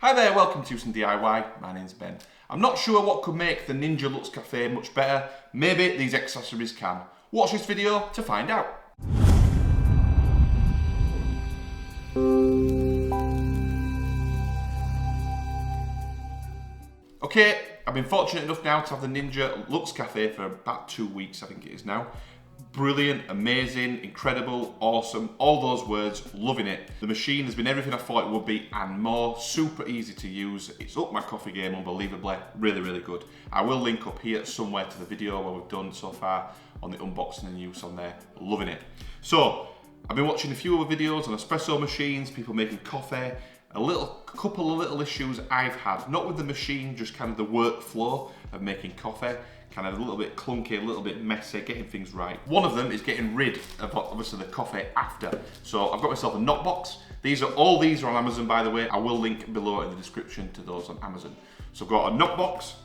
Hi there, welcome to some DIY. My name's Ben. I'm not sure what could make the Ninja Luxe Café much better. Maybe these accessories can. Watch this video to find out. Okay, I've been fortunate enough now to have the Ninja Luxe Café for about 2 weeks, I think it is now. Brilliant, amazing, incredible, awesome, all those words, loving it. The machine has been everything I thought it would be and more, super easy to use. It's upped my coffee game unbelievably, really good. I will link up here somewhere to the video where we've done so far on the unboxing and use on there, loving it. So, I've been watching a few other videos on espresso machines, people making coffee, a couple of little issues I've had, not with the machine, just kind of the workflow of making coffee. Kind of a little bit clunky, a little bit messy, getting things right. One of them is getting rid of obviously the coffee after. So I've got myself a knock box. All these are on Amazon, by the way. I will link below in the description to those on Amazon. So I've got a knock box.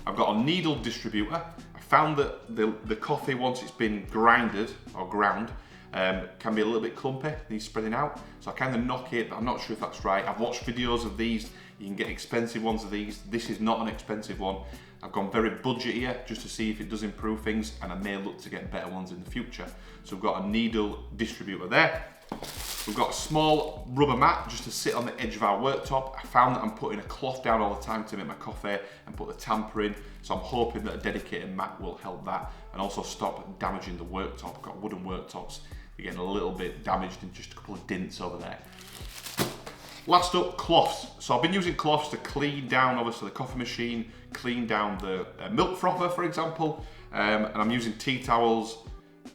I've got a needle distributor. I found that the coffee, once it's been grinded or ground, can be a little bit clumpy, these spreading out. So I kind of knock it, but I'm not sure if that's right. I've watched videos of these. You can get expensive ones of these. This is not an expensive one. I've gone very budget here just to see if it does improve things, and I may look to get better ones in the future. So we've got a needle distributor there. We've got a small rubber mat just to sit on the edge of our worktop. I found that I'm putting a cloth down all the time to make my coffee and put the tamper in. So I'm hoping that a dedicated mat will help that and also stop damaging the worktop. I've got wooden worktops. They're getting a little bit damaged and just a couple of dints over there. Last up, cloths. So I've been using cloths to clean down, obviously, the coffee machine, clean down the milk frother, for example, and I'm using tea towels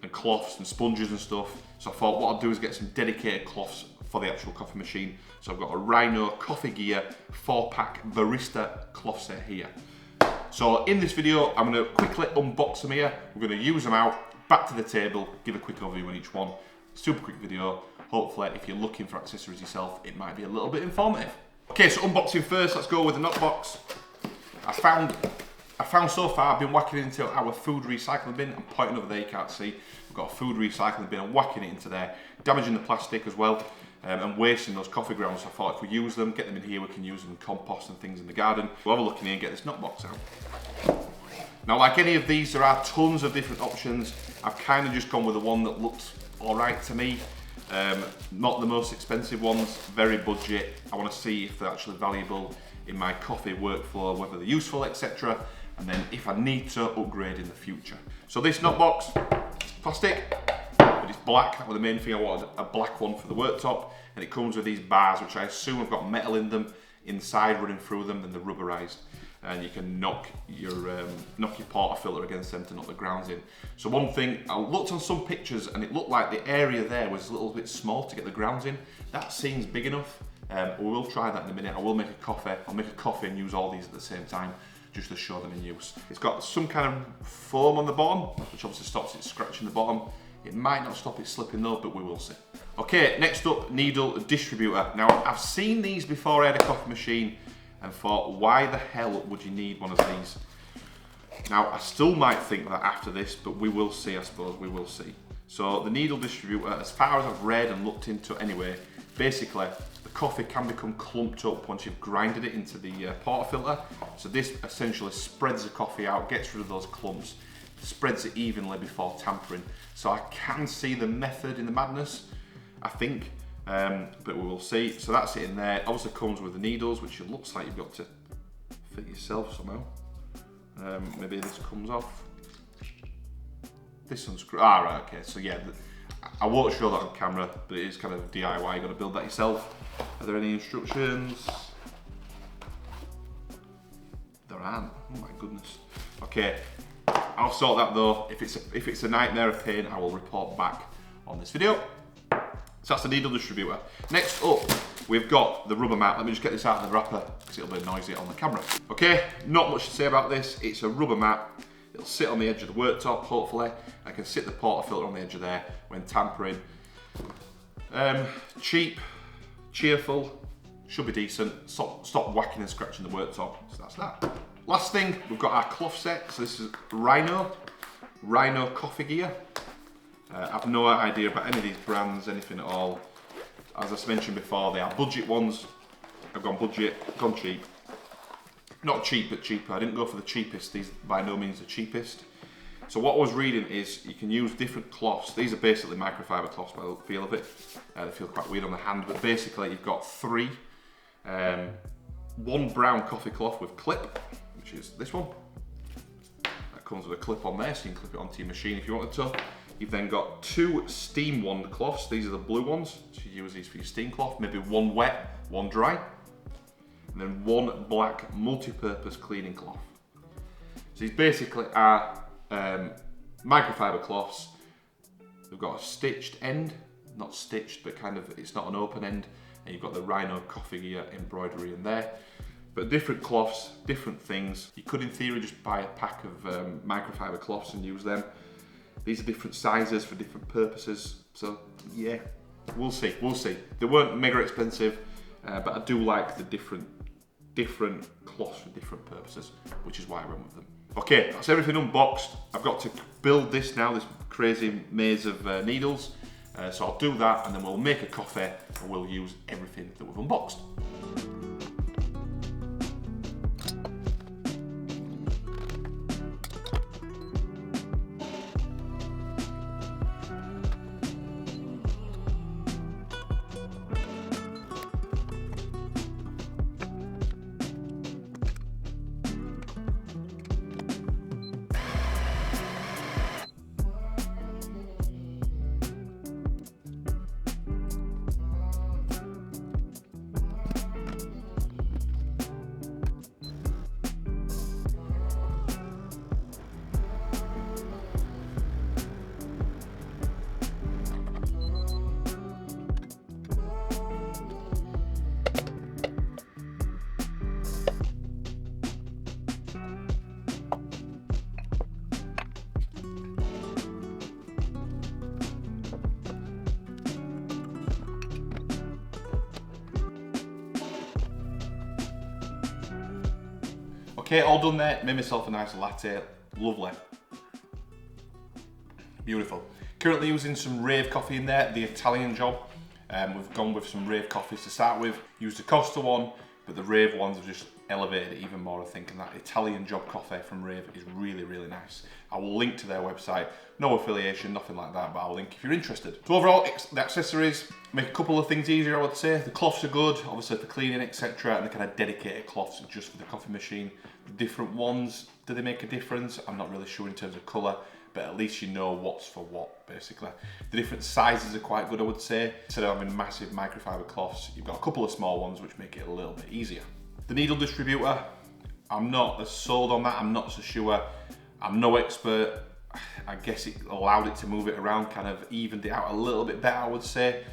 and cloths and sponges and stuff. So I thought what I'll do is get some dedicated cloths for the actual coffee machine. So I've got a Rhino Coffee Gear 4-pack barista cloth set here. So in this video, I'm going to quickly unbox them here. We're going to use them out, back to the table, give a quick overview on each one. Super quick video. Hopefully, if you're looking for accessories yourself, it might be a little bit informative. Okay, so unboxing first, let's go with the knock box. I found so far, I've been whacking it into our food recycling bin. I'm pointing over there, you can't see. We've got a food recycling bin, I'm whacking it into there, damaging the plastic as well, and wasting those coffee grounds. So I thought if we use them, get them in here, we can use them in compost and things in the garden. We'll have a look in here and get this knock box out. Now, like any of these, there are tons of different options. I've kind of just gone with the one that looks all right to me. Not the most expensive ones, very budget. I want to see if they're actually valuable in my coffee workflow, whether they're useful, etc. And then if I need to upgrade in the future. So this knock box, it's plastic, but it's black. That was the main thing. I wanted a black one for the worktop. And it comes with these bars, which I assume have got metal in them, inside running through them, and they're rubberized. And you can knock your portafilter against them to knock the grounds in. So one thing, I looked on some pictures and it looked like the area there was a little bit small to get the grounds in. That seems big enough. We will try that in a minute. I will make a coffee. I'll make a coffee and use all these at the same time just to show them in use. It's got some kind of foam on the bottom, which obviously stops it scratching the bottom. It might not stop it slipping though, but we will see. Okay, next up, needle distributor. Now, I've seen these before I had a coffee machine and thought, why the hell would you need one of these? Now, I still might think that after this, but we will see, I suppose, we will see. So the needle distributor, as far as I've read and looked into anyway, basically, the coffee can become clumped up once you've grinded it into the portafilter. So this essentially spreads the coffee out, gets rid of those clumps, spreads it evenly before tampering. So I can see the method in the madness, I think. But we will see. So that's it in there. Obviously comes with the needles, which it looks like you've got to fit yourself somehow. Maybe this comes off. This unscrew. Ah, right, okay. So yeah, I won't show that on camera, but it is kind of DIY. You've got to build that yourself. Are there any instructions? There aren't. Oh my goodness. Okay, I'll sort that though. If it's a nightmare of pain, I will report back on this video. So that's the needle distributor. Next up, we've got the rubber mat. Let me just get this out of the wrapper because it'll be noisy on the camera. Okay, not much to say about this. It's a rubber mat. It'll sit on the edge of the worktop, hopefully. I can sit the portafilter on the edge of there when tampering. Cheap, cheerful, should be decent. Stop whacking and scratching the worktop. So that's that. Last thing, we've got our cloth set. So this is Rhino Coffee Gear. I've no idea about any of these brands, anything at all. As I mentioned before, they are budget ones. I've gone budget, gone cheap. Not cheap, but cheaper. I didn't go for the cheapest. These by no means the cheapest. So what I was reading is you can use different cloths. These are basically microfiber cloths by the feel of it. They feel quite weird on the hand, but basically you've got three. One brown coffee cloth with clip, which is this one. That comes with a clip on there, so you can clip it onto your machine if you wanted to. You've then got two steam wand cloths. These are the blue ones. So you use these for your steam cloth. Maybe one wet, one dry. And then one black multi-purpose cleaning cloth. So these basically are microfiber cloths. They've got a stitched end, not stitched, but kind of, it's not an open end. And you've got the Rhino coffee embroidery in there. But different cloths, different things. You could in theory just buy a pack of microfiber cloths and use them. These are different sizes for different purposes. So yeah, we'll see. They weren't mega expensive, but I do like the different cloths for different purposes, which is why I went with them. Okay, that's everything unboxed. I've got to build this now, this crazy maze of needles. So I'll do that and then we'll make a coffee and we'll use everything that we've unboxed. Okay, all done there. Made myself a nice latte. Lovely. Beautiful. Currently using some Rave coffee in there, the Italian job. We've gone with some Rave coffees to start with. Used the Costa one, but the Rave ones have just elevated it even more, I think, and that Italian job coffee from Rave is really, really nice. I will link to their website. No affiliation, nothing like that, but I'll link if you're interested. So overall, the accessories make a couple of things easier, I would say. The cloths are good, obviously for cleaning, etc. And the kind of dedicated cloths just for the coffee machine. The different ones, do they make a difference? I'm not really sure in terms of colour, but at least you know what's for what, basically. The different sizes are quite good, I would say. Instead of having massive microfiber cloths, you've got a couple of small ones which make it a little bit easier. The needle distributor, I'm not as sold on that, I'm not so sure. I'm no expert. I guess it allowed it to move it around, kind of evened it out a little bit better, I would say.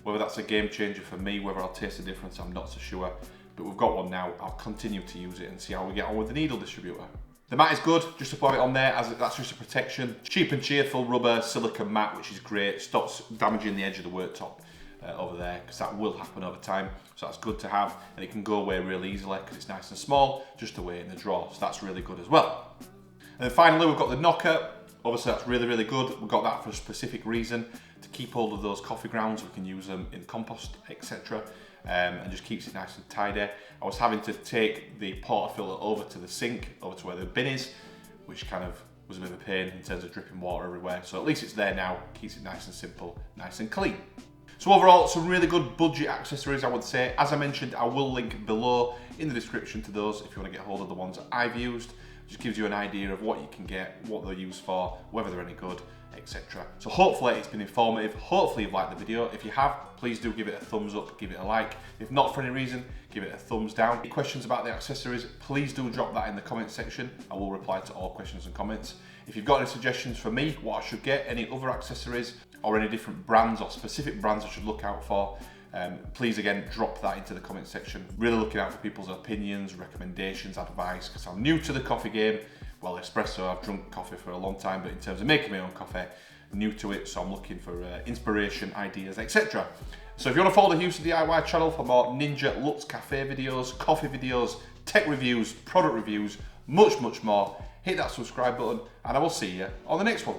Whether that's a game changer for me, whether I'll taste the difference, I'm not so sure. But we've got one now, I'll continue to use it and see how we get on with the needle distributor. The mat is good, just to put it on there, as that's just a protection. Cheap and cheerful rubber silicone mat, which is great. Stops damaging the edge of the worktop over there, because that will happen over time. So that's good to have, and it can go away really easily because it's nice and small, just away in the drawer. So that's really good as well. And then finally, we've got the knocker. Obviously, that's really, really good. We've got that for a specific reason, to keep hold of those coffee grounds. We can use them in compost, etc. And just keeps it nice and tidy. I was having to take the portafilter over to the sink, over to where the bin is, which kind of was a bit of a pain in terms of dripping water everywhere. So at least it's there now, keeps it nice and simple, nice and clean. So overall, some really good budget accessories, I would say. As I mentioned, I will link below in the description to those if you want to get hold of the ones that I've used. Just gives you an idea of what you can get, what they're used for, whether they're any good, etc. So hopefully it's been informative. Hopefully you've liked the video. If you have, please do give it a thumbs up, give it a like. If not for any reason, give it a thumbs down. Any questions about the accessories, please do drop that in the comment section. I will reply to all questions and comments. If you've got any suggestions for me, what I should get, any other accessories, or any different brands or specific brands I should look out for, please again drop that into the comment section. Really looking out for people's opinions, recommendations, advice, because I'm new to the coffee game. Well, espresso, I've drunk coffee for a long time, but in terms of making my own coffee, new to it, so I'm looking for inspiration, ideas, etc. So if you want to follow the Houston DIY channel for more Ninja Luxe Café videos, coffee videos, tech reviews, product reviews, much more, hit that subscribe button, and I will see you on the next one.